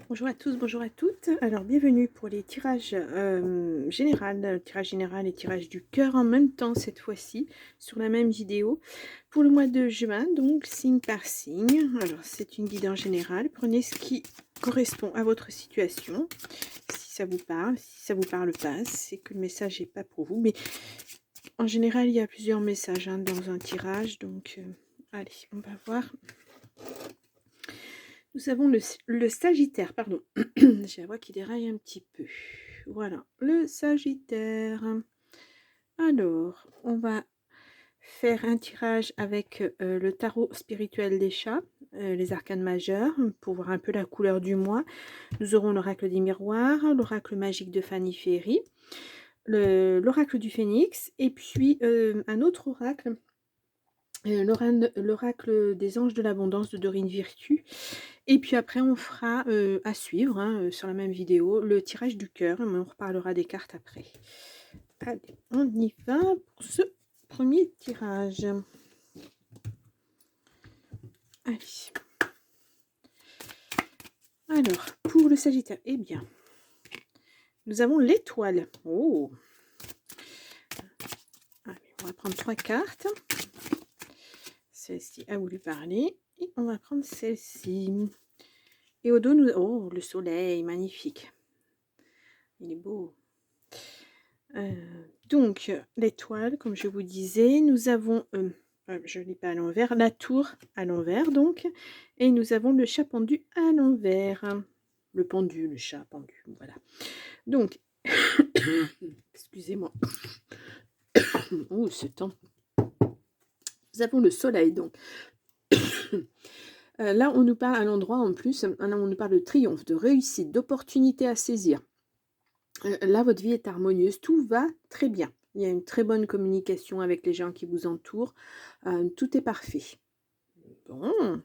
Bonjour à tous, bonjour à toutes. Alors, bienvenue pour les tirages tirage général et tirage du cœur en même temps cette fois-ci, sur la même vidéo. Pour le mois de juin, donc signe par signe. Alors, c'est une guide en général. Prenez ce qui correspond à votre situation. Si ça vous parle, si ça vous parle pas, c'est que le message n'est pas pour vous. Mais en général, il y a plusieurs messages dans un tirage. Donc, allez, on va voir. Nous avons le Sagittaire, pardon. J'ai la voix qui déraille un petit peu. Voilà, le Sagittaire. Alors, on va faire un tirage avec le tarot spirituel des chats, les arcanes majeures, pour voir un peu la couleur du mois. Nous aurons l'oracle des miroirs, l'oracle magique de Fanny Ferry, l'oracle du phénix, et puis un autre oracle, l'oracle des anges de l'abondance de Dorine Virtue. Et puis après, on fera à suivre sur la même vidéo le tirage du cœur, mais on reparlera des cartes après. Allez, on y va pour ce premier tirage. Allez. Alors, pour le Sagittaire, eh bien, nous avons l'étoile. Oh! Allez, on va prendre 3 cartes. Celle-ci a voulu parler. Et on va prendre celle-ci. Et au dos, nous... Oh, le soleil, magnifique. Il est beau. Donc, l'étoile, comme je vous disais, nous avons, je ne l'ai pas à l'envers, la tour à l'envers, donc, et nous avons le chat pendu à l'envers. Le pendu, le chat pendu, voilà. Donc, excusez-moi. Oh, ce temps. Nous avons le soleil, donc. Là, on nous parle à l'endroit, en plus, là, on nous parle de triomphe, de réussite, d'opportunité à saisir. Là, votre vie est harmonieuse, tout va très bien. Il y a une très bonne communication avec les gens qui vous entourent. Tout est parfait. Bon,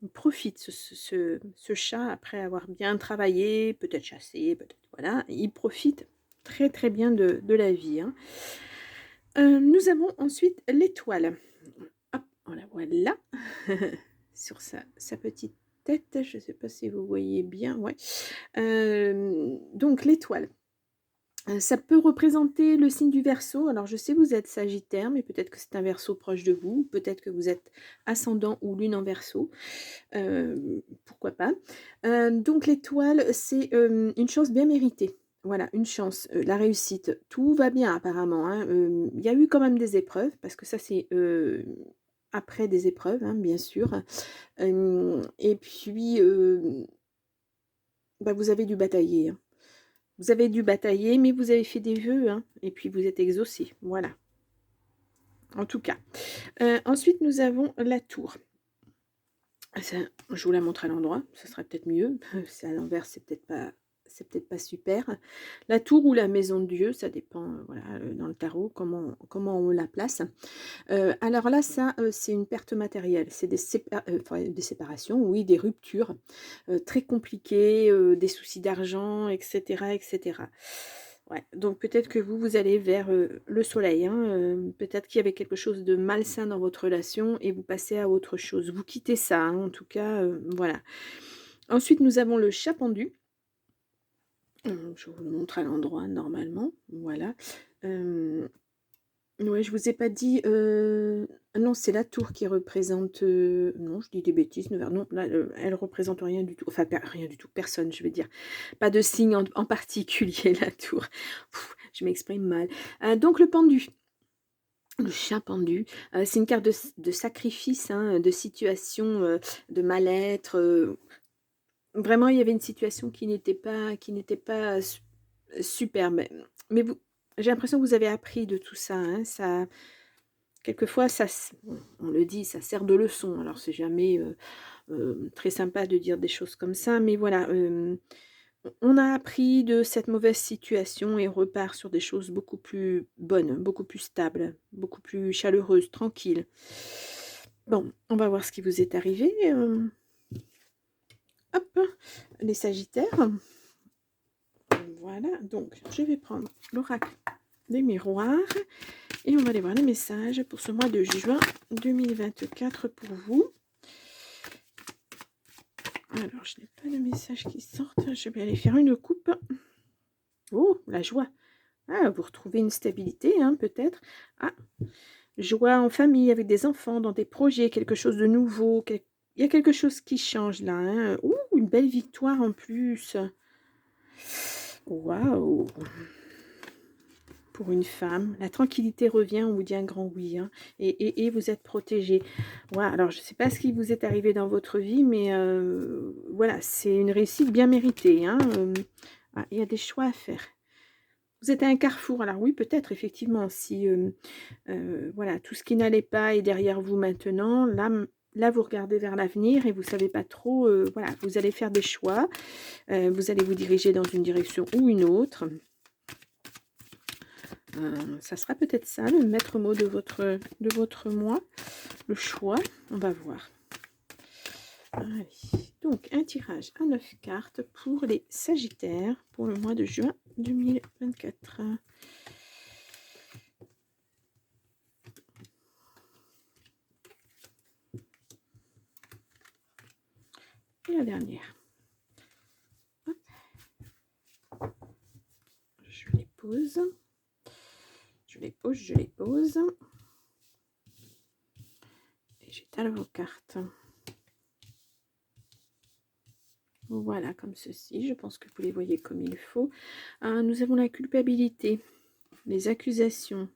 il profite ce chat après avoir bien travaillé, peut-être chassé, peut-être voilà. Il profite très très bien de la vie. Nous avons ensuite l'étoile. Hop, voilà, voilà. Sur sa petite tête, je ne sais pas si vous voyez bien. Ouais. Donc l'étoile. Ça peut représenter le signe du Verseau. Alors je sais vous êtes Sagittaire, mais peut-être que c'est un Verseau proche de vous, peut-être que vous êtes ascendant ou lune en Verseau, pourquoi pas. Donc l'étoile, c'est une chance bien méritée. Voilà, une chance, la réussite. Tout va bien apparemment. Il y a eu quand même des épreuves, parce que ça c'est après des épreuves, bien sûr. Et puis, bah, vous avez dû batailler. Vous avez dû batailler, mais vous avez fait des vœux, et puis vous êtes exaucé. Voilà. En tout cas. Ensuite, nous avons la tour. Ça, je vous la montre à l'endroit, ça sera peut-être mieux. C'est à l'envers, c'est peut-être pas super. La tour ou la maison de Dieu, ça dépend, voilà, dans le tarot, comment on la place. Alors là, ça, c'est une perte matérielle. C'est enfin, des séparations, oui, des ruptures très compliquées, des soucis d'argent, etc., etc. Ouais, donc peut-être que vous allez vers le soleil. Peut-être qu'il y avait quelque chose de malsain dans votre relation et vous passez à autre chose. Vous quittez ça, en tout cas, voilà. Ensuite, nous avons le chat pendu. Je vous le montre à l'endroit normalement. Voilà. Ouais, je vous ai pas dit. Non, c'est la tour qui représente. Non, je dis des bêtises. Non, là, elle représente rien du tout. Enfin, rien du tout. Personne, je veux dire. Pas de signe en particulier, la tour. Je m'exprime mal. Donc, le pendu. Le chat pendu, c'est une carte de sacrifice, de situation, de mal-être. Vraiment, il y avait une situation qui n'était pas super. Mais j'ai l'impression que vous avez appris de tout ça. Ça quelquefois, on le dit, ça sert de leçon. Alors, c'est jamais très sympa de dire des choses comme ça, mais voilà. On a appris de cette mauvaise situation et on repart sur des choses beaucoup plus bonnes, beaucoup plus stables, beaucoup plus chaleureuses, tranquilles. Bon, on va voir ce qui vous est arrivé. Hop, les Sagittaires. Voilà, donc je vais prendre l'oracle des miroirs et on va aller voir les messages pour ce mois de juin 2024 pour vous. Alors, je n'ai pas de message qui sortent. Je vais aller faire une coupe. Oh, la joie. Ah, vous retrouvez une stabilité, hein, peut-être. Ah, joie en famille, avec des enfants, dans des projets, quelque chose de nouveau. Il y a quelque chose qui change là, hein. Ouh, une belle victoire en plus. Waouh! Pour une femme, la tranquillité revient, on vous dit un grand oui, hein, et vous êtes protégé. Voilà, alors je ne sais pas ce qui vous est arrivé dans votre vie, mais voilà, c'est une réussite bien méritée, hein. Ah, il y a des choix à faire. Vous êtes à un carrefour, alors oui, peut-être effectivement, si voilà, tout ce qui n'allait pas est derrière vous maintenant, là vous regardez vers l'avenir et vous savez pas trop, voilà, vous allez faire des choix, vous allez vous diriger dans une direction ou une autre. Ça sera peut-être ça, le maître mot de votre mois, le choix, on va voir. Allez. Donc, un tirage à 9 cartes pour les Sagittaires pour le mois de juin 2024. Et la dernière. Hop. Je les pose. Je les pose. Et j'étale vos cartes. Voilà, comme ceci. Je pense que vous les voyez comme il faut. Nous avons la culpabilité, les accusations,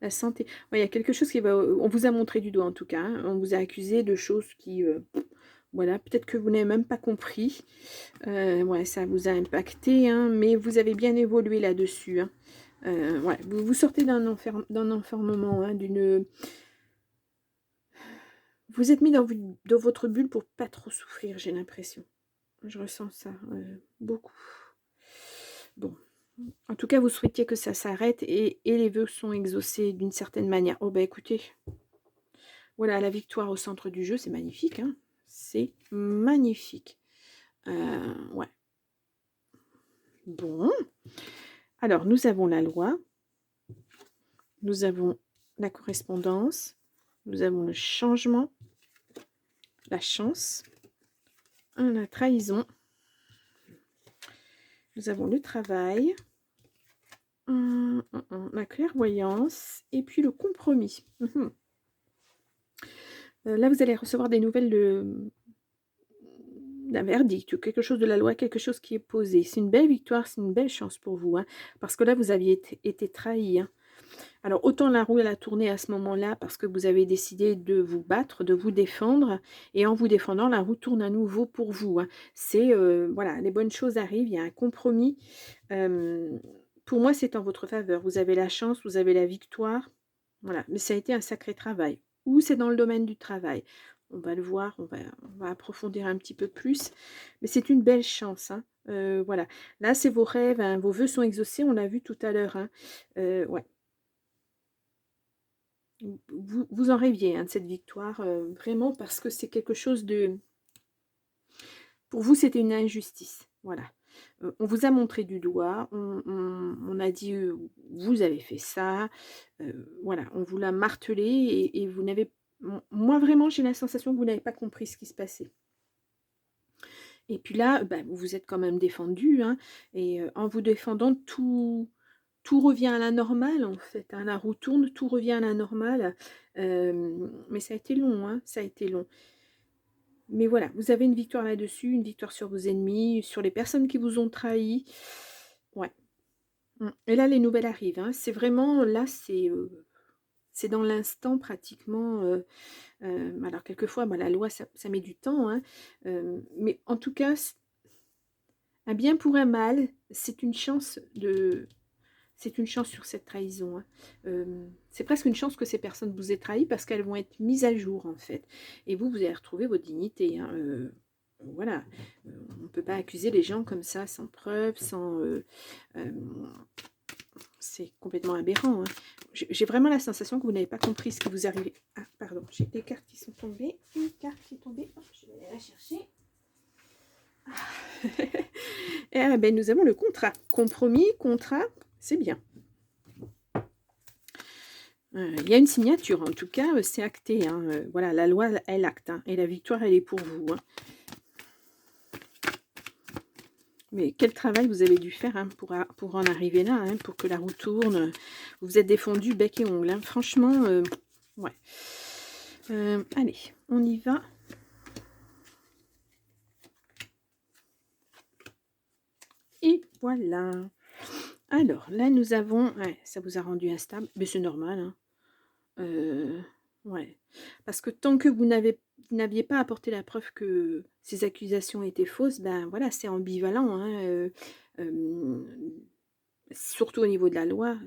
la santé. Ouais, il y a quelque chose qui va... On vous a montré du doigt en tout cas. Hein. On vous a accusé de choses qui... voilà, peut-être que vous n'avez même pas compris. Ouais, ça vous a impacté, hein, mais vous avez bien évolué là-dessus. Hein. Ouais, vous sortez d'un enfermement, hein, d'une... Vous êtes mis dans votre bulle pour pas trop souffrir, j'ai l'impression. Je ressens ça, beaucoup. Bon, en tout cas, vous souhaitiez que ça s'arrête et les vœux sont exaucés d'une certaine manière. Oh, bah écoutez, voilà, la victoire au centre du jeu, c'est magnifique, hein. C'est magnifique. Ouais. Bon. Alors, nous avons la loi. Nous avons la correspondance. Nous avons le changement. La chance. La trahison. Nous avons le travail. La clairvoyance. Et puis le compromis. Là, vous allez recevoir des nouvelles d'un verdict, quelque chose de la loi, quelque chose qui est posé. C'est une belle victoire, c'est une belle chance pour vous, hein, parce que là, vous aviez été trahi. Hein. Alors, autant la roue, elle a tourné à ce moment-là, parce que vous avez décidé de vous battre, de vous défendre, et en vous défendant, la roue tourne à nouveau pour vous. Hein. C'est, voilà, les bonnes choses arrivent, il y a un compromis. Pour moi, c'est en votre faveur. Vous avez la chance, vous avez la victoire. Voilà, mais ça a été un sacré travail. Ou c'est dans le domaine du travail. On va le voir, on va approfondir un petit peu plus. Mais c'est une belle chance. Hein. Voilà. Là, c'est vos rêves, hein, vos vœux sont exaucés, on l'a vu tout à l'heure. Hein. Ouais. Vous en rêviez, hein, de cette victoire, vraiment, parce que c'est quelque chose de... Pour vous, c'était une injustice. Voilà. On vous a montré du doigt, on a dit, vous avez fait ça. Voilà, on vous l'a martelé et vous n'avez... Moi, vraiment, j'ai la sensation que vous n'avez pas compris ce qui se passait. Et puis là, bah, vous vous êtes quand même défendu, hein, et en vous défendant, tout revient à la normale, en fait. Hein, la roue tourne, tout revient à la normale. Mais ça a été long, hein, ça a été long. Mais voilà, vous avez une victoire là-dessus, une victoire sur vos ennemis, sur les personnes qui vous ont trahi. Ouais. Et là, les nouvelles arrivent. Hein. C'est vraiment, là, c'est dans l'instant pratiquement. Alors, quelquefois, bah, la loi, ça met du temps. Hein. Mais en tout cas, un bien pour un mal, c'est une chance sur cette trahison. Hein. C'est presque une chance que ces personnes vous aient trahi parce qu'elles vont être mises à jour, en fait. Et vous allez retrouver votre dignité. Hein. Voilà. On ne peut pas accuser les gens comme ça, sans preuve, sans... c'est complètement aberrant. Hein. J'ai vraiment la sensation que vous n'avez pas compris ce qui vous arrivait. Ah, pardon, j'ai des cartes qui sont tombées. Une carte qui est tombée. Oh, je vais aller la chercher. Et ben, nous avons le contrat. Compromis, contrat, c'est bien. Il y a une signature, en tout cas, c'est acté. Hein. Voilà, la loi, elle acte. Hein, et la victoire, elle est pour vous. Hein. Mais quel travail vous avez dû faire hein, pour en arriver là, hein, pour que la roue tourne. Vous vous êtes défendu bec et ongle. Hein. Franchement, ouais. Allez, on y va. Et voilà. Alors, là, nous avons... Ouais, ça vous a rendu instable. Mais c'est normal. Hein. Ouais. Parce que tant que vous n'aviez pas apporté la preuve que ces accusations étaient fausses, ben voilà, c'est ambivalent. Hein, surtout au niveau de la loi,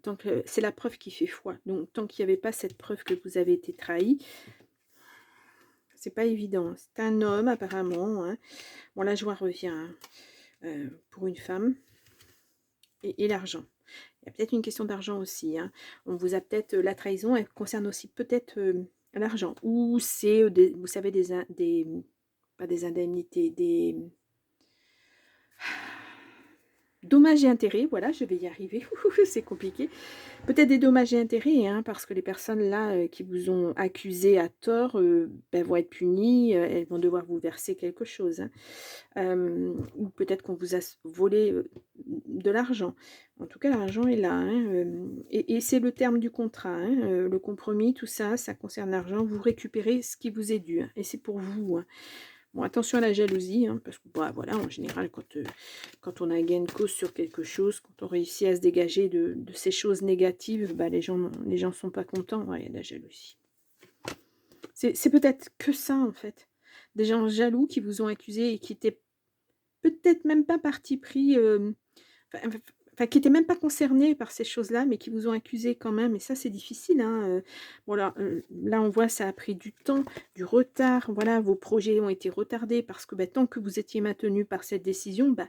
tant que c'est la preuve qui fait foi. Donc, tant qu'il n'y avait pas cette preuve que vous avez été trahi, c'est pas évident. C'est un homme, apparemment. Hein. Bon, la joie revient hein, pour une femme. Et l'argent. Il y a peut-être une question d'argent aussi. Hein. On vous a peut-être... la trahison, elle concerne aussi peut-être l'argent. Ou c'est, vous savez, pas des indemnités, des... dommages et intérêts, voilà, je vais y arriver, c'est compliqué. Peut-être des dommages et intérêts, hein, parce que les personnes là qui vous ont accusé à tort ben, vont être punies, elles vont devoir vous verser quelque chose. Hein. Ou peut-être qu'on vous a volé de l'argent. En tout cas, l'argent est là. Hein, et c'est le terme du contrat. Hein, le compromis, tout ça, ça concerne l'argent. Vous récupérez ce qui vous est dû. Hein, et c'est pour vous. Hein. Bon, attention à la jalousie, hein, parce que bah, voilà, en général, quand on a gain de cause sur quelque chose, quand on réussit à se dégager de ces choses négatives, bah, les gens ne sont pas contents. Ouais, il y a de la jalousie. C'est peut-être que ça, en fait. Des gens jaloux qui vous ont accusé et qui étaient peut-être même pas parti pris, qui n'étaient même pas concernés par ces choses-là, mais qui vous ont accusé quand même. Et ça, c'est difficile. Hein. Voilà, là, on voit ça a pris du temps, du retard. Voilà, vos projets ont été retardés parce que bah, tant que vous étiez maintenu par cette décision, bah,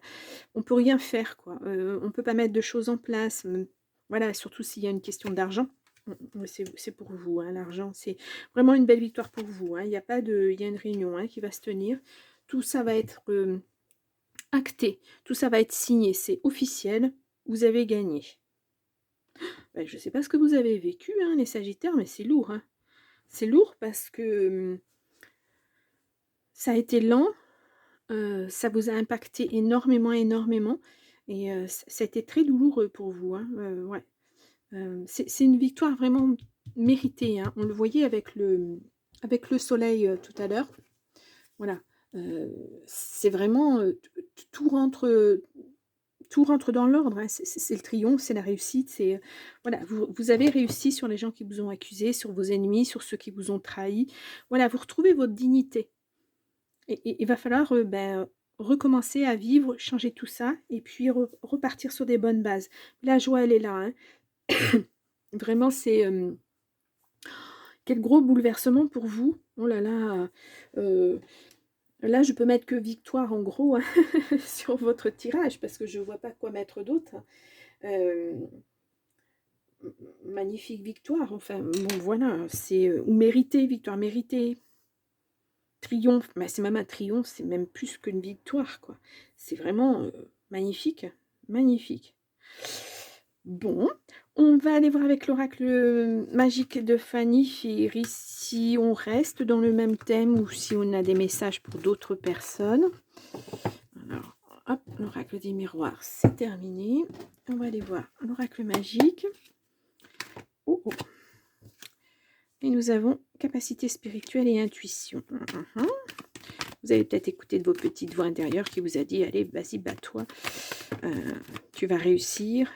on ne peut rien faire. Quoi. On ne peut pas mettre de choses en place. Voilà, surtout s'il y a une question d'argent. C'est pour vous, hein, l'argent. C'est vraiment une belle victoire pour vous. Hein. Il y a pas de, il y a une réunion hein, qui va se tenir. Tout ça va être acté. Tout ça va être signé. C'est officiel. Vous avez gagné. Ben, je ne sais pas ce que vous avez vécu, hein, les Sagittaires, mais c'est lourd. Hein. C'est lourd parce que ça a été lent. Ça vous a impacté énormément, énormément. Et ça a été très douloureux pour vous. Hein. Ouais. C'est une victoire vraiment méritée. Hein. On le voyait avec le soleil tout à l'heure. Voilà. C'est vraiment... tout rentre... tout rentre dans l'ordre, hein. C'est le triomphe, c'est la réussite, c'est voilà, vous avez réussi sur les gens qui vous ont accusé, sur vos ennemis, sur ceux qui vous ont trahi. Voilà, vous retrouvez votre dignité. Et il va falloir recommencer à vivre, changer tout ça, et puis repartir sur des bonnes bases. La joie, elle est là. Hein. Vraiment, c'est quel gros bouleversement pour vous. Oh là là. Là, je peux mettre que victoire en gros hein, sur votre tirage parce que je ne vois pas quoi mettre d'autre. Magnifique victoire, enfin, bon voilà, c'est ou mérité, victoire méritée, triomphe, mais c'est même un triomphe, c'est même plus qu'une victoire, quoi. C'est vraiment magnifique, magnifique. Bon, on va aller voir avec l'oracle magique de Fanny Ferry si on reste dans le même thème ou si on a des messages pour d'autres personnes. Alors, hop, l'oracle des miroirs, c'est terminé. On va aller voir l'oracle magique. Oh, oh. Et nous avons capacité spirituelle et intuition. Vous avez peut-être écouté de vos petites voix intérieures qui vous a dit, allez, vas-y, bats-toi. Tu vas réussir.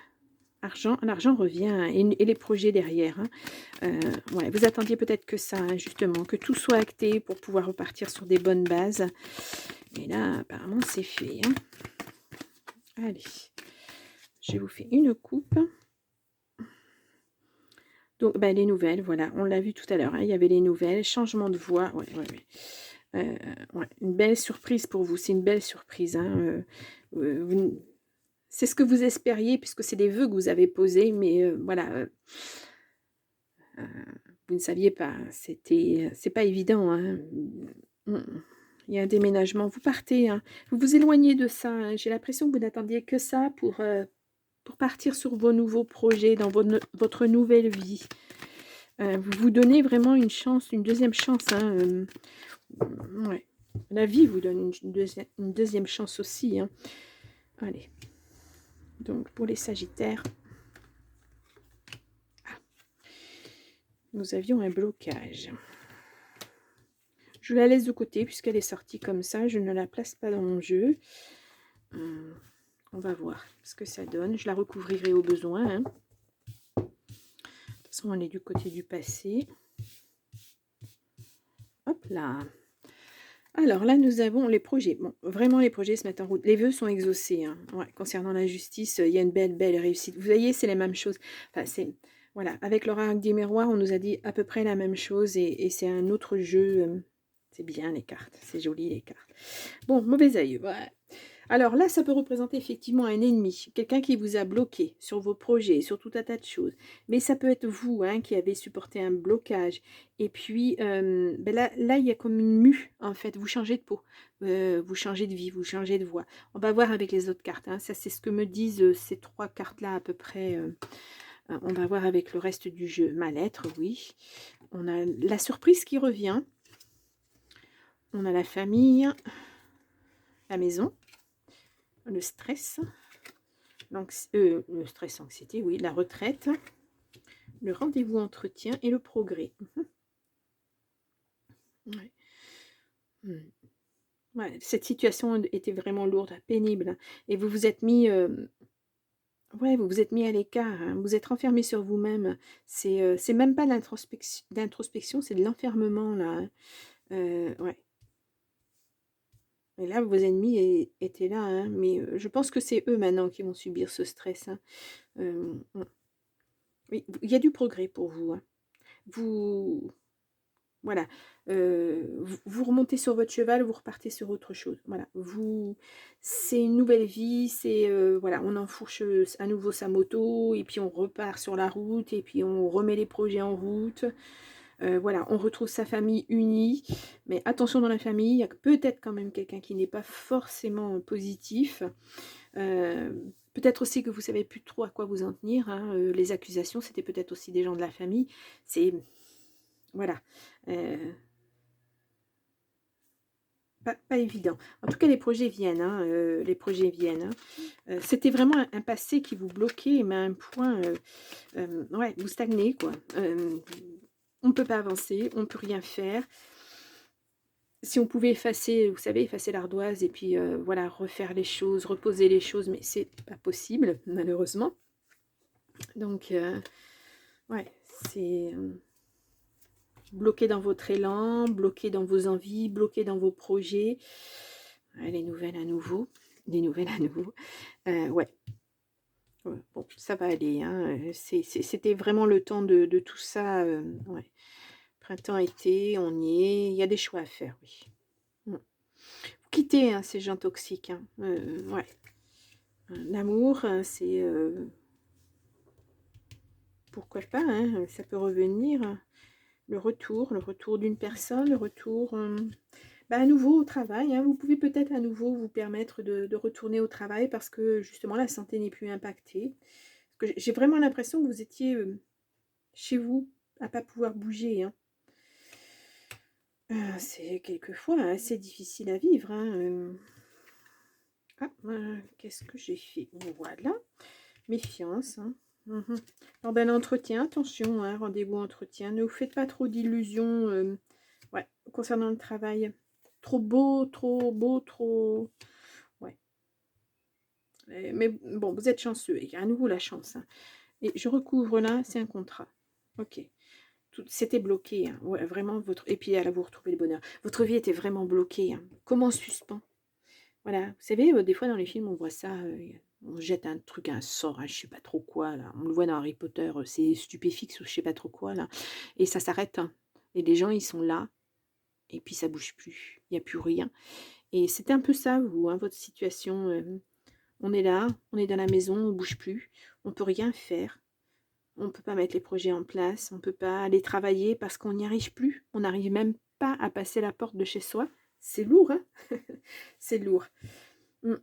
L'argent revient hein, et les projets derrière. Hein. Ouais, vous attendiez peut-être que ça, hein, justement, que tout soit acté pour pouvoir repartir sur des bonnes bases. Et là, apparemment, c'est fait. Hein. Allez, je vous fais une coupe. Donc, ben, les nouvelles, voilà, on l'a vu tout à l'heure, hein, il y avait les nouvelles, changement de voix, ouais, une belle surprise pour vous, c'est une belle surprise. Hein, c'est ce que vous espériez, puisque c'est des vœux que vous avez posés, mais voilà, vous ne saviez pas, c'est pas évident. Hein. Il y a un déménagement, vous partez, hein, vous vous éloignez de ça, hein, j'ai l'impression que vous n'attendiez que ça pour partir sur vos nouveaux projets, dans votre nouvelle vie. Vous vous donnez vraiment une chance, une deuxième chance. Hein, ouais. La vie vous donne une deuxième chance aussi, hein. Allez, donc pour les Sagittaires, nous avions un blocage. Je la laisse de côté puisqu'elle est sortie comme ça. Je ne la place pas dans mon jeu. On va voir ce que ça donne. Je la recouvrirai au besoin, hein. De toute façon, on est du côté du passé. Hop là. Alors là, nous avons les projets. Bon, vraiment, les projets se mettent en route. Les vœux sont exaucés, hein. Ouais, concernant la justice, il y a une belle réussite. Vous voyez, c'est les mêmes choses. Enfin, c'est... Voilà, avec l'oracle des miroirs, on nous a dit à peu près la même chose. Et c'est un autre jeu. C'est bien les cartes. C'est joli les cartes. Bon, mauvais œil. Ouais. Alors là, ça peut représenter effectivement un ennemi, quelqu'un qui vous a bloqué sur vos projets, sur tout un tas de choses. Mais ça peut être vous, hein, qui avez supporté un blocage. Et puis, ben là, il y a comme une mue, en fait. Vous changez de peau, vous changez de vie, vous changez de voix. On va voir avec les autres cartes, hein. Ça, c'est ce que me disent ces trois cartes-là à peu près. On va voir avec le reste du jeu. Mal-être, oui. On a la surprise qui revient. On a la famille, la maison. Le stress, le stress, anxiété, oui, la retraite, le rendez-vous entretien et le progrès. Ouais. Ouais, cette situation était vraiment lourde, pénible, et vous vous êtes mis, ouais, vous vous êtes mis à l'écart, hein, vous êtes renfermé sur vous-même. C'est même pas l'introspection, c'est de l'enfermement là, hein. Ouais. Et là, vos ennemis étaient là, hein, mais je pense que c'est eux maintenant qui vont subir ce stress, hein. Oui, il y a du progrès pour vous, hein. Vous, voilà, vous remontez sur votre cheval, vous repartez sur autre chose. Voilà, c'est une nouvelle vie, c'est voilà, on enfourche à nouveau sa moto et puis on repart sur la route et puis on remet les projets en route. Voilà, on retrouve sa famille unie, mais attention dans la famille, il y a peut-être quand même quelqu'un qui n'est pas forcément positif. Peut-être aussi que vous savez plus trop à quoi vous en tenir, hein. Les accusations, c'était peut-être aussi des gens de la famille. C'est voilà, pas évident. En tout cas, les projets viennent, hein, les projets viennent, hein. C'était vraiment un passé qui vous bloquait, mais à un point, ouais, vous stagnez, quoi. On ne peut pas avancer, on ne peut rien faire. Si on pouvait effacer, vous savez, effacer l'ardoise et puis voilà, refaire les choses, reposer les choses, mais c'est pas possible, malheureusement. Donc, ouais, c'est bloqué dans votre élan, bloqué dans vos envies, bloqué dans vos projets. Ouais, les nouvelles à nouveau. Les nouvelles à nouveau. Ouais. Ouais, bon, ça va aller, hein. C'était vraiment le temps de tout ça. Ouais. Printemps, été, on y est. Il y a des choix à faire, oui. Vous quittez, hein, ces gens toxiques, hein. Ouais. L'amour, c'est... pourquoi pas, hein, ça peut revenir. Le retour d'une personne, le retour bah, à nouveau au travail, hein. Vous pouvez peut-être à nouveau vous permettre de retourner au travail parce que justement la santé n'est plus impactée. Parce que j'ai vraiment l'impression que vous étiez chez vous à pas pouvoir bouger, hein. C'est quelquefois assez difficile à vivre, hein. Ah, qu'est-ce que j'ai fait? Voilà, méfiance, hein. Lors d'un entretien, attention, hein, rendez-vous entretien, ne vous faites pas trop d'illusions ouais, concernant le travail. Trop beau, trop... Ouais. Mais bon, vous êtes chanceux, et à nouveau la chance, hein. Et je recouvre là, c'est un contrat. Ok. C'était bloqué, hein. Ouais, vraiment, votre... Et puis là, vous retrouvez le bonheur. Votre vie était vraiment bloquée, hein. Comment en suspens? Voilà, vous savez, des fois dans les films, on voit ça, on jette un truc, un sort, je sais pas trop quoi là. On le voit dans Harry Potter, c'est stupéfixe ou je sais pas trop quoi là, et ça s'arrête, hein. Et les gens, ils sont là, et puis ça bouge plus, il y a plus rien. Et c'était un peu ça, vous, hein, votre situation. On est là, on est dans la maison, on bouge plus, on peut rien faire, on peut pas mettre les projets en place, on peut pas aller travailler parce qu'on n'y arrive plus. On n'arrive même pas à passer la porte de chez soi. C'est lourd, hein. C'est lourd. Mmh.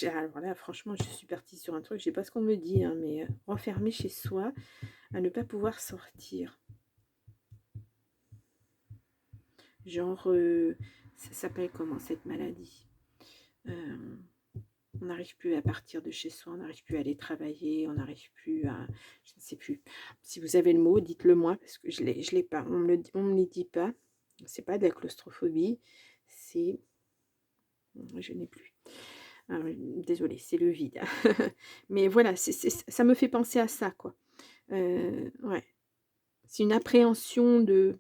Alors là, franchement, je suis partie sur un truc, je sais pas ce qu'on me dit, hein, mais enfermé chez soi, à ne pas pouvoir sortir. Genre, Ça s'appelle comment cette maladie? On n'arrive plus à partir de chez soi, on n'arrive plus à aller travailler, on n'arrive plus à... Je ne sais plus. Si vous avez le mot, dites-le moi, parce que je l'ai pas. On me les dit pas. C'est pas de la claustrophobie, c'est... Je n'ai plus. Ah, désolée, c'est le vide. Mais voilà, ça me fait penser à ça, quoi. Ouais. C'est une appréhension de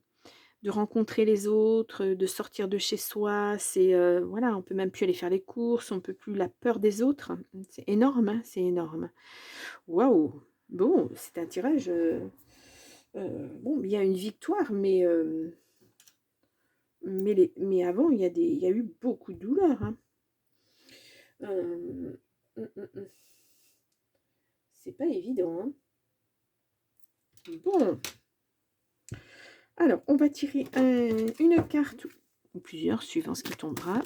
rencontrer les autres, de sortir de chez soi. C'est voilà, on peut même plus aller faire les courses, on peut plus la peur des autres. C'est énorme, hein, c'est énorme. Waouh! Bon, c'est un tirage. Bon, il y a une victoire, mais avant, il y a eu beaucoup de douleurs. Hein. Euh, hum, hum, hum. C'est pas évident. Hein. Bon, alors on va tirer une carte ou plusieurs, suivant ce qui tombera.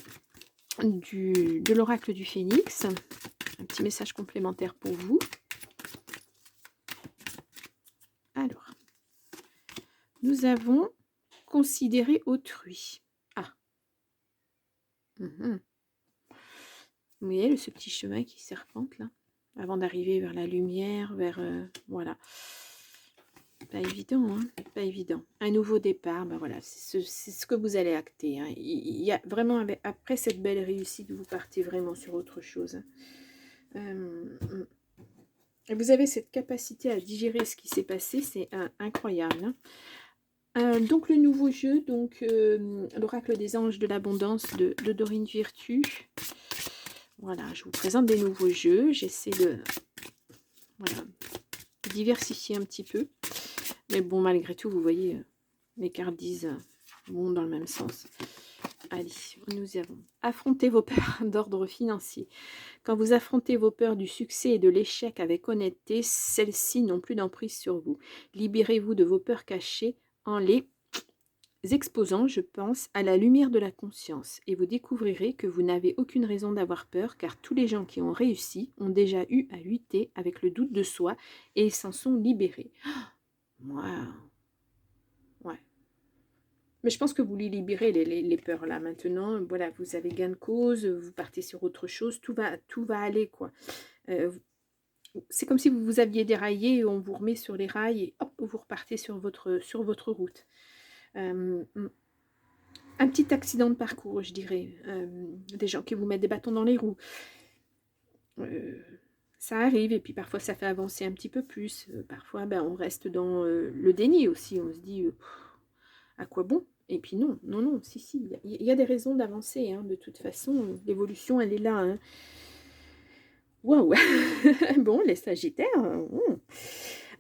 De l'oracle du Phénix, un petit message complémentaire pour vous. Alors, nous avons considéré autrui. Ah, vous voyez ce petit chemin qui serpente là, avant d'arriver vers la lumière, vers voilà. Pas évident, hein, pas évident. Un nouveau départ, ben voilà, c'est ce que vous allez acter. Hein. Il y a vraiment, après cette belle réussite, vous partez vraiment sur autre chose. Et vous avez cette capacité à digérer ce qui s'est passé, c'est incroyable. Hein. Donc le nouveau jeu, donc l'oracle des anges de l'abondance de Dorine Virtue. Voilà, je vous présente des nouveaux jeux. J'essaie de voilà, diversifier un petit peu. Mais bon, malgré tout, vous voyez, les cartes disent vont dans le même sens. Allez, nous avons affronter vos peurs d'ordre financier. Quand vous affrontez vos peurs du succès et de l'échec avec honnêteté, celles-ci n'ont plus d'emprise sur vous. Libérez-vous de vos peurs cachées en les exposant, je pense, à la lumière de la conscience. Et vous découvrirez que vous n'avez aucune raison d'avoir peur, car tous les gens qui ont réussi ont déjà eu à lutter avec le doute de soi et ils s'en sont libérés. Waouh! Ouais. Mais je pense que vous les libérez, les peurs là maintenant. Voilà, vous avez gain de cause, vous partez sur autre chose, tout va aller, quoi. C'est comme si vous vous aviez déraillé et on vous remet sur les rails et hop, vous repartez sur votre route. Un petit accident de parcours, je dirais. Des gens qui vous mettent des bâtons dans les roues. Ça arrive et puis parfois ça fait avancer un petit peu plus. Parfois, ben, on reste dans le déni aussi. On se dit, à quoi bon? Et puis non, non, non, si, il y a des raisons d'avancer. Hein. De toute façon, l'évolution, elle est là. Hein. Waouh! Bon, les Sagittaires.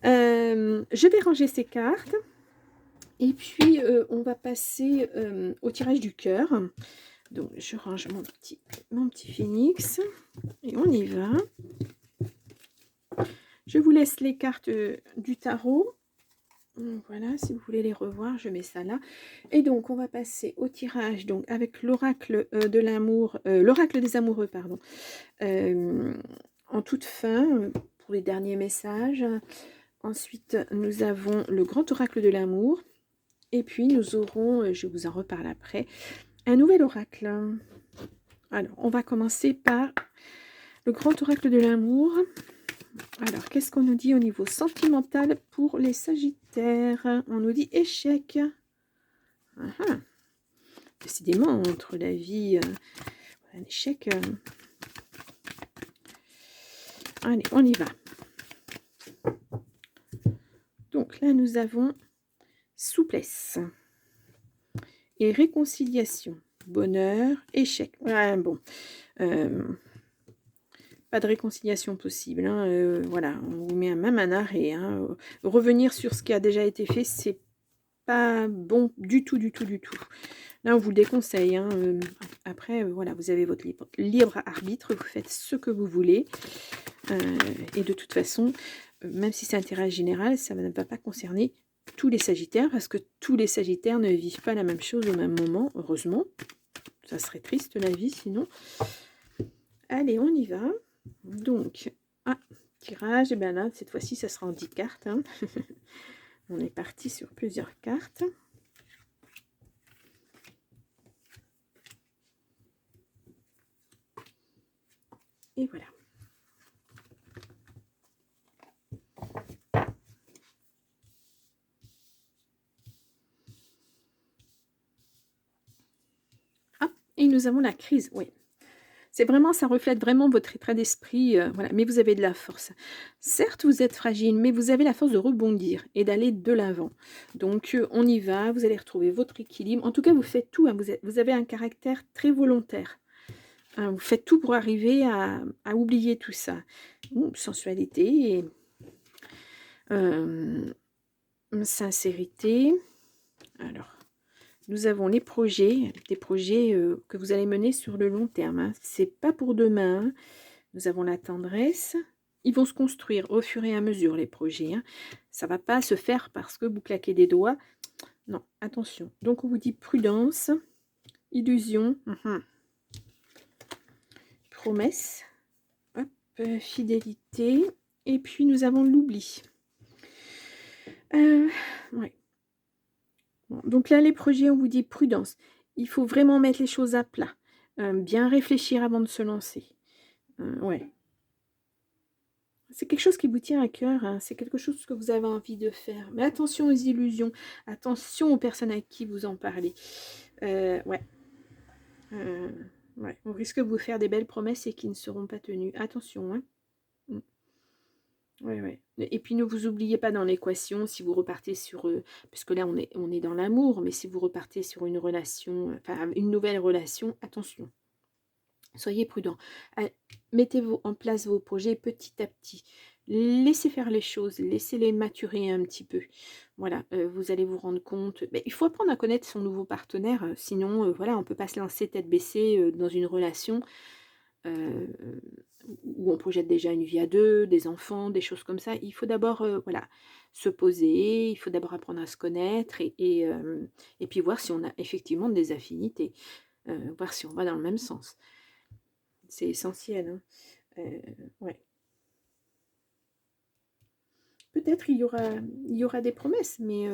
Je vais ranger ces cartes. Et puis, on va passer au tirage du cœur. Donc, je range mon petit phénix. Et on y va. Je vous laisse les cartes du tarot. Voilà, si vous voulez les revoir, je mets ça là. Et donc, on va passer au tirage donc avec l'oracle de l'amour, l'oracle des amoureux, pardon. En toute fin, pour les derniers messages. Ensuite, nous avons le grand oracle de l'amour. Et puis, nous aurons, je vous en reparle après, un nouvel oracle. Alors, on va commencer par le grand oracle de l'amour. Alors, qu'est-ce qu'on nous dit au niveau sentimental pour les Sagittaires? On nous dit échec. Décidément, entre la vie, un échec. Allez, on y va. Donc là, nous avons souplesse et réconciliation. Bonheur, échec. Ouais, bon. Pas de réconciliation possible. Hein. Voilà, on vous met même un arrêt. Hein. Revenir sur ce qui a déjà été fait, c'est pas bon du tout, du tout, du tout. Là, on vous le déconseille. Hein. Après, voilà, vous avez votre libre arbitre. Vous faites ce que vous voulez. Et de toute façon, même si c'est un tirage général, ça ne va pas concerner tous les Sagittaires, parce que tous les Sagittaires ne vivent pas la même chose au même moment, heureusement. Ça serait triste la vie sinon. Allez, on y va. Donc, tirage, et bien là, cette fois-ci, ça sera en 10 cartes. Hein. On est parti sur plusieurs cartes. Et voilà. Ah, et nous avons la crise, oui. C'est vraiment, ça reflète vraiment votre état d'esprit, voilà, mais vous avez de la force. Certes, vous êtes fragile, mais vous avez la force de rebondir et d'aller de l'avant. Donc, on y va, vous allez retrouver votre équilibre. En tout cas, vous faites tout, hein, vous avez un caractère très volontaire. Hein, vous faites tout pour arriver à oublier tout ça. Sensualité et hem, sincérité. Alors, nous avons les projets, des projets, que vous allez mener sur le long terme, hein. C'est pas pour demain, hein. Nous avons la tendresse. Ils vont se construire au fur et à mesure, les projets, hein. Ça va pas se faire parce que vous claquez des doigts. Non, attention. Donc on vous dit prudence, illusion, promesse, hop, fidélité, et puis nous avons l'oubli. Ouais. Bon, donc là, les projets, on vous dit prudence. Il faut vraiment mettre les choses à plat. Bien réfléchir avant de se lancer. Ouais. C'est quelque chose qui vous tient à cœur, hein, c'est quelque chose que vous avez envie de faire. Mais attention aux illusions, attention aux personnes à qui vous en parlez. Ouais. Euh, ouais. On risque de vous faire des belles promesses et qui ne seront pas tenues. Attention, hein. Mm. Ouais, ouais. Et puis ne vous oubliez pas dans l'équation si vous repartez sur... puisque là on est dans l'amour, mais si vous repartez sur une relation, enfin une nouvelle relation, attention. Soyez prudent. Mettez en place vos projets petit à petit. Laissez faire les choses, laissez-les maturer un petit peu. Voilà, vous allez vous rendre compte. Mais il faut apprendre à connaître son nouveau partenaire, sinon, voilà, on ne peut pas se lancer tête baissée dans une relation euh, où on projette déjà une vie à deux, des enfants, des choses comme ça. Il faut d'abord, voilà, se poser, il faut d'abord apprendre à se connaître et puis voir si on a effectivement des affinités, voir si on va dans le même sens. C'est essentiel, hein. Ouais. Peut-être il y aura des promesses, mais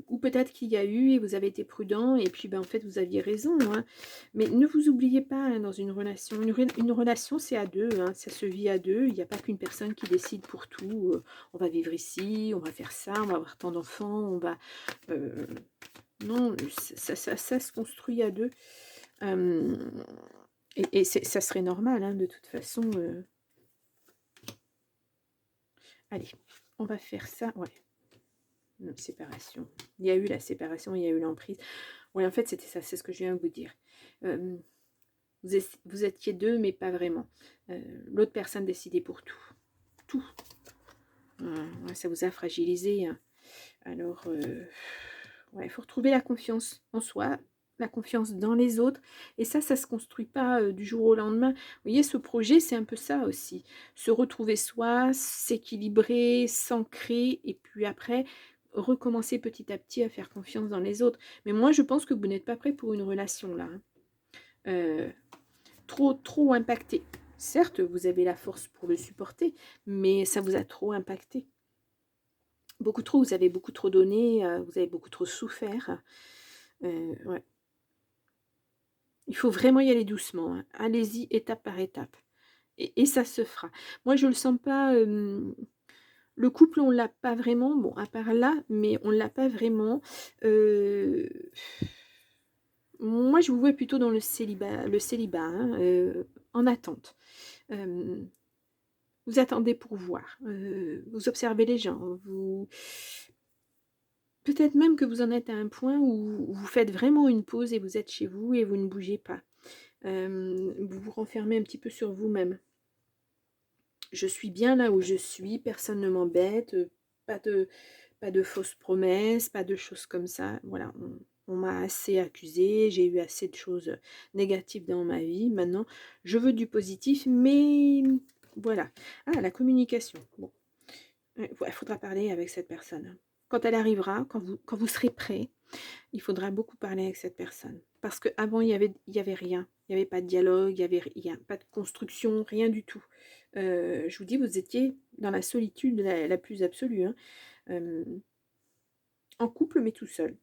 ou peut-être qu'il y a eu et vous avez été prudent et puis ben, en fait vous aviez raison, hein. Mais ne vous oubliez pas, hein, dans une relation. Une relation, c'est à deux, hein, ça se vit à deux. Il n'y a pas qu'une personne qui décide pour tout. On va vivre ici, on va faire ça, on va avoir tant d'enfants, on va... euh, non, ça se construit à deux. Euh, et ça serait normal, hein, de toute façon. Allez, on va faire ça. Ouais, une séparation. Il y a eu la séparation, il y a eu l'emprise. Ouais, en fait, c'était ça, c'est ce que je viens de vous dire. Euh, vous étiez deux, mais pas vraiment. L'autre personne décidait pour tout. Tout. Ouais, ça vous a fragilisé, hein. Alors, ouais, il faut retrouver la confiance en soi, la confiance dans les autres. Et ça se construit pas du jour au lendemain. Vous voyez, ce projet, c'est un peu ça aussi. Se retrouver soi, s'équilibrer, s'ancrer, et puis après, recommencer petit à petit à faire confiance dans les autres. Mais moi, je pense que vous n'êtes pas prêt pour une relation, là, hein. Euh, trop impacté. Certes, vous avez la force pour le supporter, mais ça vous a trop impacté. Beaucoup trop, vous avez beaucoup trop donné, vous avez beaucoup trop souffert. Ouais. Il faut vraiment y aller doucement, hein. Allez-y étape par étape. Et ça se fera. Moi, je ne le sens pas. Le couple, on ne l'a pas vraiment. Bon, à part là, mais on ne l'a pas vraiment. Euh, moi, je vous vois plutôt dans le célibat, hein, en attente. Euh, vous attendez pour voir. Vous observez les gens. Peut-être même que vous en êtes à un point où vous faites vraiment une pause et vous êtes chez vous et vous ne bougez pas. Vous vous renfermez un petit peu sur vous-même. Je suis bien là où je suis, personne ne m'embête, pas de, pas de fausses promesses, pas de choses comme ça. Voilà, on m'a assez accusée, j'ai eu assez de choses négatives dans ma vie. Maintenant, je veux du positif, mais voilà. Ah, la communication. Bon, il faudra parler avec cette personne. Quand elle arrivera, quand vous serez prêt, il faudra beaucoup parler avec cette personne. Parce qu'avant, il y avait rien. Il n'y avait pas de dialogue, il n'y avait rien, pas de construction, rien du tout. Je vous dis, vous étiez dans la solitude la plus absolue, hein. Euh, en couple, mais tout seul.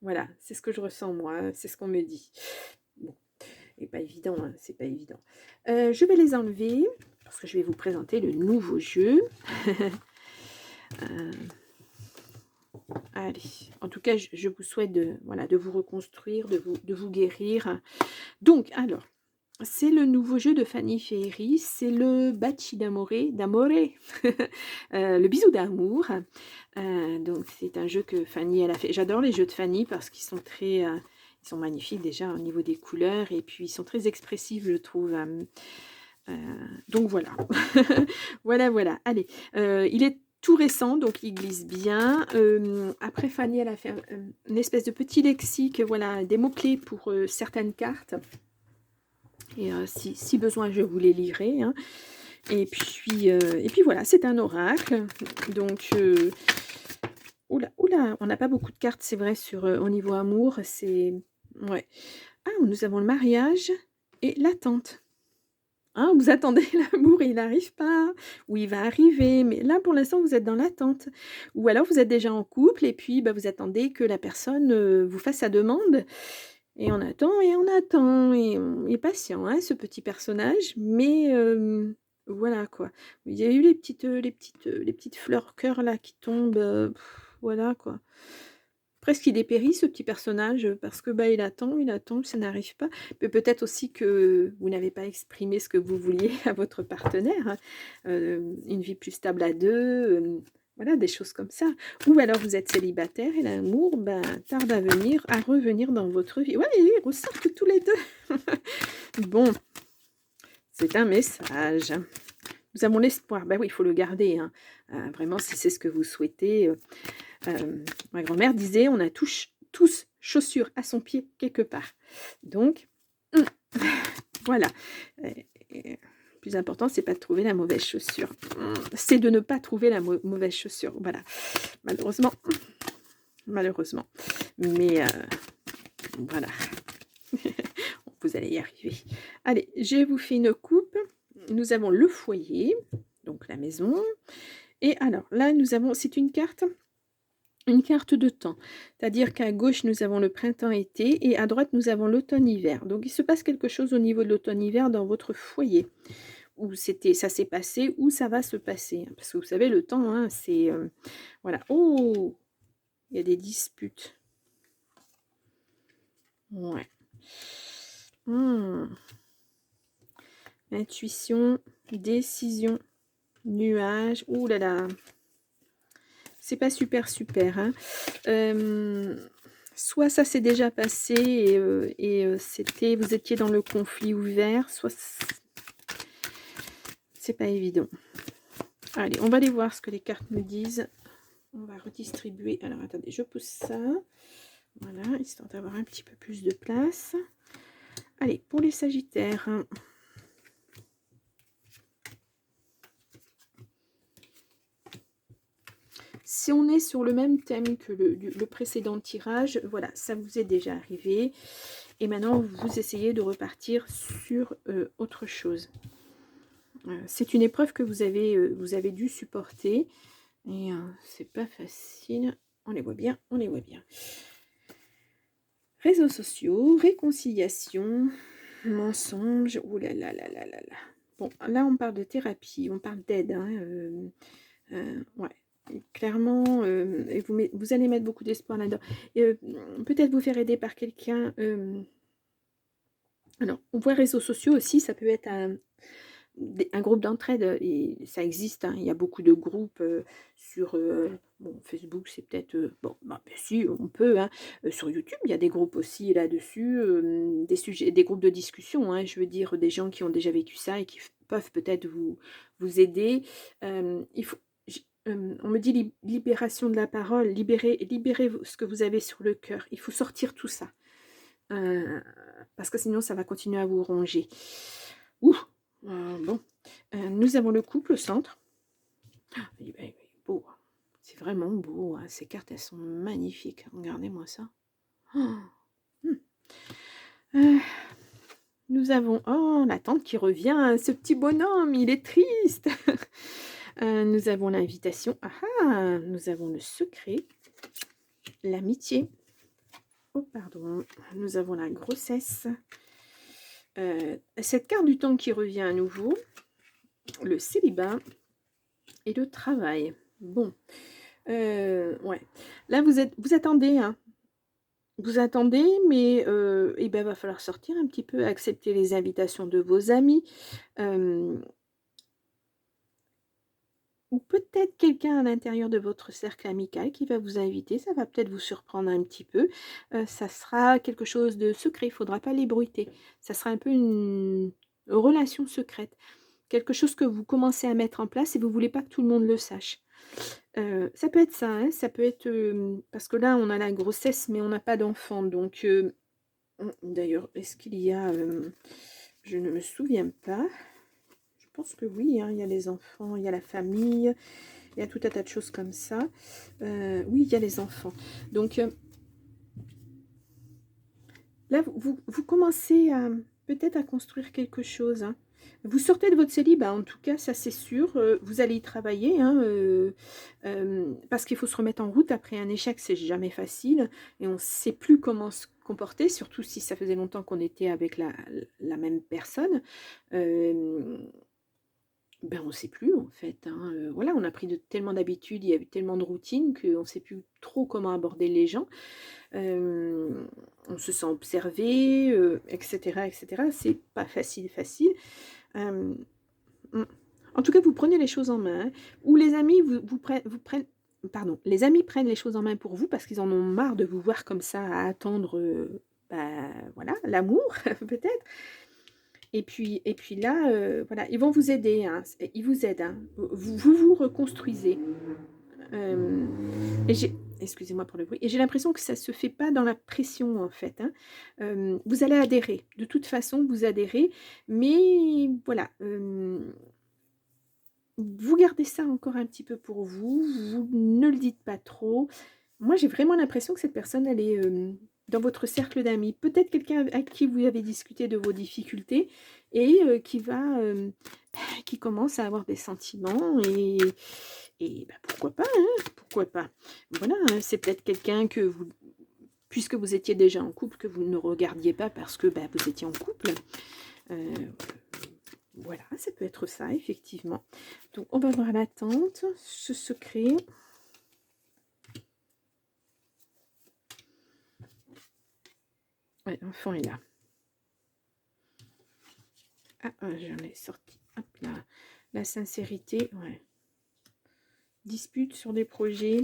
Voilà, c'est ce que je ressens, moi. C'est ce qu'on me dit. Bon. Et pas évident, hein, c'est pas évident. Je vais les enlever parce que je vais vous présenter le nouveau jeu. Heu, allez, en tout cas, je vous souhaite de, voilà, de vous reconstruire, de vous guérir. Donc alors, c'est le nouveau jeu de Fanny Ferry, c'est le Baci d'amore, le bisou d'amour. Donc c'est un jeu que Fanny, elle a fait. J'adore les jeux de Fanny parce qu'ils sont très, ils sont magnifiques déjà au niveau des couleurs et puis ils sont très expressifs, je trouve. Donc voilà. Voilà, voilà. Allez, il est tout récent, donc il glisse bien. Après Fanny, elle a fait une espèce de petit lexique, voilà, des mots-clés pour certaines cartes. Et si besoin, je vous les lirai, hein. Et puis voilà, c'est un oracle. Donc, oula, oula, on n'a pas beaucoup de cartes, c'est vrai, sur au niveau amour. C'est. Ouais. Ah, nous avons le mariage et l'attente. Hein, vous attendez l'amour et il n'arrive pas, ou il va arriver, mais là pour l'instant vous êtes dans l'attente. Ou alors vous êtes déjà en couple et puis bah, vous attendez que la personne vous fasse sa demande. Et on attend, et on est patient, hein, ce petit personnage, mais voilà quoi. Il y a eu les petites fleurs cœur là qui tombent, voilà quoi. Presque il dépérit ce petit personnage, parce que, bah, il attend, ça n'arrive pas. Mais peut-être aussi que vous n'avez pas exprimé ce que vous vouliez à votre partenaire, hein. Une vie plus stable à 2, voilà, des choses comme ça. Ou alors vous êtes célibataire et l'amour, ben, tarde à revenir dans votre vie. Ouais, ils ressortent tous les 2. Bon, c'est un message. Nous avons l'espoir. Ben oui, il faut le garder, hein. Vraiment, si c'est ce que vous souhaitez. Ma grand-mère disait: «On a tous chaussures à son pied quelque part». Donc, voilà. Et le plus important, c'est pas de trouver la mauvaise chaussure. C'est de ne pas trouver la mauvaise chaussure. Voilà. Malheureusement. Malheureusement. Mais voilà. Vous allez y arriver. Allez, je vous fais une coupe. Nous avons le foyer, donc la maison. Et alors, là, nous avons, c'est une carte de temps. C'est-à-dire qu'à gauche, nous avons le printemps-été et à droite, nous avons l'automne-hiver. Donc, il se passe quelque chose au niveau de l'automne-hiver dans votre foyer. Où ça s'est passé, où ça va se passer. Parce que vous savez, le temps, hein, c'est... voilà. Oh, il y a des disputes. Ouais. Intuition, décision, nuage. Ouh là là. C'est pas super, hein. Soit ça s'est déjà passé et c'était, vous étiez dans le conflit ouvert, soit c'est pas évident. Allez, on va aller voir ce que les cartes nous disent. On va redistribuer. Alors, attendez, je pousse ça. Voilà, histoire d'avoir un petit peu plus de place. Allez, pour les Sagittaires. Si on est sur le même thème que le précédent tirage, voilà, ça vous est déjà arrivé. Et maintenant, vous essayez de repartir sur autre chose. C'est une épreuve que vous avez dû supporter. Et c'est pas facile. On les voit bien, on les voit bien. Réseaux sociaux, réconciliation, mensonge. Ouh là là là là là là. Bon, là, on parle de thérapie, on parle d'aide. Hein, ouais. Clairement, et vous allez mettre beaucoup d'espoir là-dedans. Peut-être vous faire aider par quelqu'un. Alors, on voit réseaux sociaux aussi, ça peut être un groupe d'entraide, et ça existe, hein. Il y a beaucoup de groupes sur bon, Facebook, c'est peut-être bon, bah, si on peut, hein. Sur YouTube, il y a des groupes aussi là-dessus, des groupes de discussion, hein, je veux dire, des gens qui ont déjà vécu ça et qui peuvent peut-être vous aider. Il faut, on me dit libération de la parole, libérez ce que vous avez sur le cœur. Il faut sortir tout ça, parce que sinon ça va continuer à vous ronger. Ouh. Bon, nous avons le couple au centre. Il est beau, hein. C'est vraiment beau, hein. Ces cartes, elles sont magnifiques. Regardez-moi ça. Nous avons, oh, la tante qui revient. Ce petit bonhomme, il est triste. Nous avons l'invitation. Nous avons le secret. L'amitié. Oh, pardon. Nous avons la grossesse. Cette carte du temps qui revient à nouveau, le célibat et le travail. Bon, ouais. Là, vous attendez, hein. Vous attendez, mais et ben, va falloir sortir un petit peu, accepter les invitations de vos amis, hem, ou peut-être quelqu'un à l'intérieur de votre cercle amical qui va vous inviter. Ça va peut-être vous surprendre un petit peu. Ça sera quelque chose de secret, il faudra pas l'ébruiter. Ça sera un peu une relation secrète. Quelque chose que vous commencez à mettre en place et vous voulez pas que tout le monde le sache. Ça peut être ça, hein, ça peut être, parce que là, on a la grossesse, mais on n'a pas d'enfant, donc d'ailleurs, est-ce qu'il y a, je ne me souviens pas. Je pense que oui, hein, il y a les enfants, il y a la famille, il y a tout un tas de choses comme ça. Oui, il y a les enfants. Donc là, vous commencez à peut-être à construire quelque chose, hein. Vous sortez de votre célibat, en tout cas, ça c'est sûr. Vous allez y travailler, hein, parce qu'il faut se remettre en route après un échec, c'est jamais facile et on ne sait plus comment se comporter, surtout si ça faisait longtemps qu'on était avec la même personne. Hem Ben, on ne sait plus en fait, hein, voilà, on a pris tellement d'habitudes, il y a eu tellement de routines qu'on ne sait plus trop comment aborder les gens. On se sent observé, et cetera et cetera. C'est pas facile, facile. Hem, mmh. En tout cas, vous prenez les choses en main, hein, ou les amis vous prennent pardon, les amis prennent les choses en main pour vous parce qu'ils en ont marre de vous voir comme ça à attendre, bah, voilà, l'amour peut-être. Et puis là, voilà, ils vont vous aider, hein, ils vous aident, hein. Vous reconstruisez. Hem et j'ai excusez-moi pour le bruit et j'ai l'impression que ça se fait pas dans la pression, en fait, hein. Vous allez adhérer. De toute façon, vous adhérez, mais voilà, vous gardez ça encore un petit peu pour vous, vous ne le dites pas trop. Moi, j'ai vraiment l'impression que cette personne, elle est, dans votre cercle d'amis. Peut-être quelqu'un à qui vous avez discuté de vos difficultés et qui va, qui commence à avoir des sentiments et bah, pourquoi pas, hein? Pourquoi pas? Voilà, hein, c'est peut-être quelqu'un que vous puisque vous étiez déjà en couple, que vous ne regardiez pas parce que, bah, vous étiez en couple. Heu voilà, ça peut être ça, effectivement. Donc, on va voir l'attente, ce secret. Ouais, l'enfant est là. Ah, j'en ai sorti. Hop là. La sincérité, ouais. Dispute sur des projets.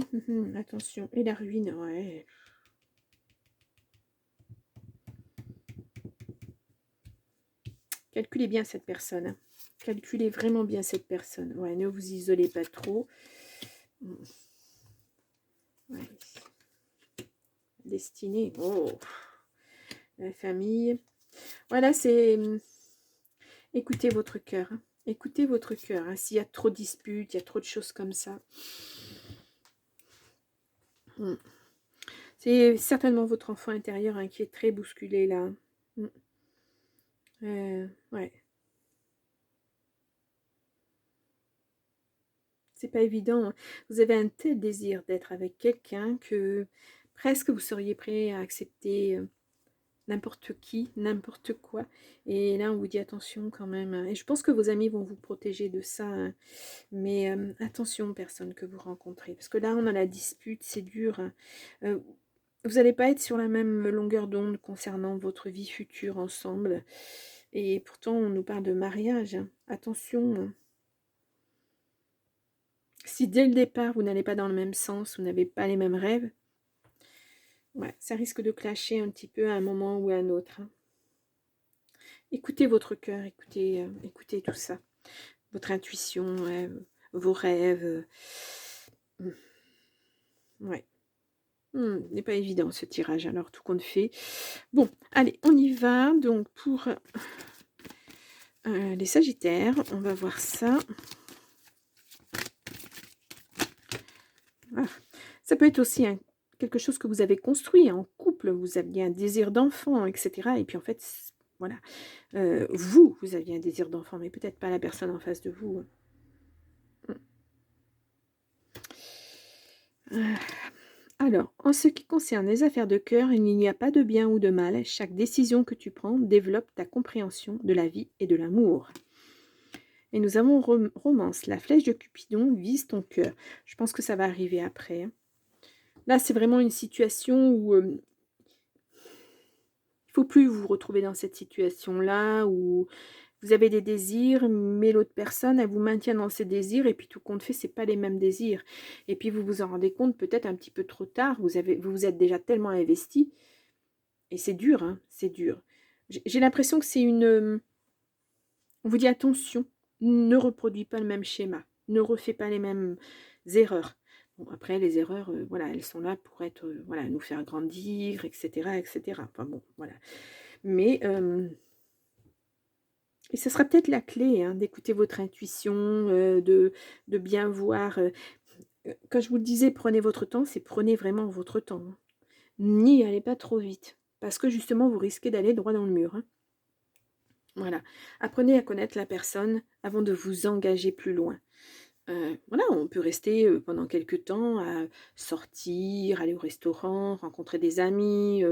Attention. Et la ruine, ouais. Calculez bien cette personne, hein. Calculez vraiment bien cette personne. Ouais, ne vous isolez pas trop. Ouais. Destinée. Oh. La famille. Voilà, c'est... Écoutez votre cœur, hein. Écoutez votre cœur, hein. S'il y a trop de disputes, il y a trop de choses comme ça. C'est certainement votre enfant intérieur, hein, qui est très bousculé là. Mmh. Ouais. C'est pas évident, hein. Vous avez un tel désir d'être avec quelqu'un que presque vous seriez prêt à accepter, n'importe qui, n'importe quoi et là on vous dit: «Attention quand même», hein et je pense que vos amis vont vous protéger de ça, hein, mais attention aux personnes que vous rencontrez parce que là on a la dispute, c'est dur, hein. Heu, Vous allez pas être sur la même longueur d'onde concernant votre vie future ensemble et pourtant on nous parle de mariage, hein. Attention, hein. Si dès le départ vous n'allez pas dans le même sens, vous n'avez pas les mêmes rêves, ouais, ça risque de clasher un petit peu à un moment ou à un autre, hein. Écoutez votre cœur, écoutez tout ça. Votre intuition, ouais, vos rêves, ouais. N'est pas évident ce tirage alors tout compte fait. Bon, allez, on y va donc pour, les sagittaires, on va voir ça. Ah, ça peut être aussi quelque chose que vous avez construit en couple, vous aviez un désir d'enfant et cetera et puis en fait, voilà, vous aviez un désir d'enfant, mais peut-être pas la personne en face de vous, hein. Mmh. Alors, en ce qui concerne les affaires de cœur, il n'y a pas de bien ou de mal. Chaque décision que tu prends développe ta compréhension de la vie et de l'amour. Et nous avons romance. La flèche de Cupidon vise ton cœur. Je pense que ça va arriver après, hein. Là, c'est vraiment une situation où il faut plus vous retrouver dans cette situation-là où vous avez des désirs, mais l'autre personne, elle vous maintient dans ses désirs et puis tout compte fait, c'est pas les mêmes désirs. Et puis vous vous en rendez compte peut-être un petit peu trop tard, vous vous êtes déjà tellement investi et c'est dur, hein, c'est dur. J'ai l'impression que c'est une, on vous dit: «Attention, ne reproduis pas le même schéma, ne refais pas les mêmes erreurs». Bon après les erreurs, voilà, elles sont là pour être, voilà, nous faire grandir et cetera et cetera. Enfin bon, voilà. Mais et ce sera peut-être la clé, hein, d'écouter votre intuition, de bien voir, quand je vous le disais: «Prenez votre temps», c'est prenez vraiment votre temps, hein. N'y allez pas trop vite, parce que justement vous risquez d'aller droit dans le mur, hein. Voilà. Apprenez à connaître la personne avant de vous engager plus loin. Voilà, on peut rester, pendant quelque temps à sortir, aller au restaurant, rencontrer des amis,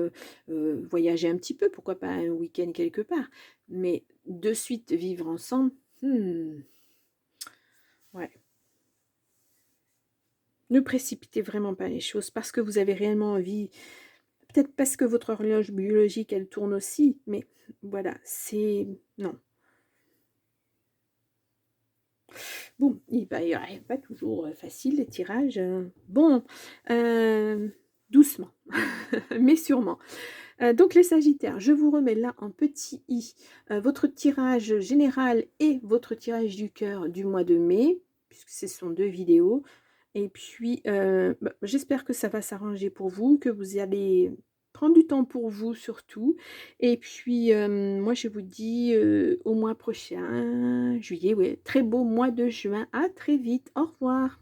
voyager un petit peu, pourquoi pas un week-end quelque part. Mais de suite vivre ensemble, ouais. Ne précipitez vraiment pas les choses parce que vous avez réellement envie, peut-être parce que votre horloge biologique, elle tourne aussi, mais voilà, c'est non. Bon, il arrive pas toujours, facile les tirages, bon, doucement, mais sûrement. Donc les sagittaires, je vous remets là en petit i, votre tirage général et votre tirage du cœur du mois de mai, puisque ce sont 2 vidéos et puis, bah, j'espère que ça va s'arranger pour vous, que vous allez prendre du temps pour vous surtout et puis, moi je vous dis, au mois prochain, juillet, ouais, très beau mois de juin. À très vite, au revoir.